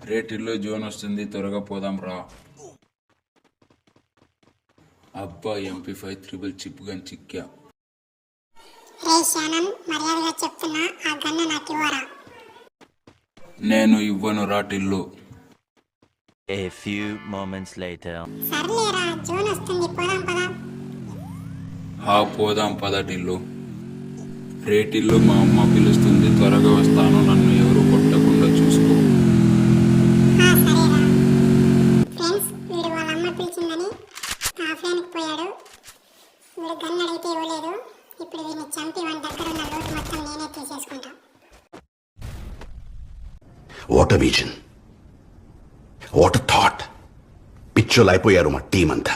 రేటిల్లో zone వస్తుంది, త్వరగా పోదాం రా. అబ్బా, MP5 త్రిబుల్ చిప్ గన్ చిక్కా. రే శానన్, మర్యాదగా చెప్తున్నా, ఆ గన్ను నాకు ఇవ్వరా. నేను ఇవ్వను రా Tillu. A few moments later. సర్లేరా, జోన్ వస్తుంది, పోదాం పదా. పోదాం పద టిల్లు. రేటిల్లు, మా అమ్మ పిలుస్తుంది, త్వరగా వస్తాను, నన్ను ఎవరు కొట్టకుండా చూసుకో. సరేరా. ఫ్రెండ్స్, వీడు వాళ్ళ అమ్మ పిలిచిందని ఆఫ్లైన్కి పోయాడు. వీడు గన్ అడిగితే ఇవ్వలేదు. ఇప్పుడు వీడిని చంపి వాడి దగ్గర ఉన్న లోటు మొత్తం నేనే తీసేసుకుంటా. What a vision, what a thought. పిచ్చోలు అయిపోయారు మా టీం అంతా.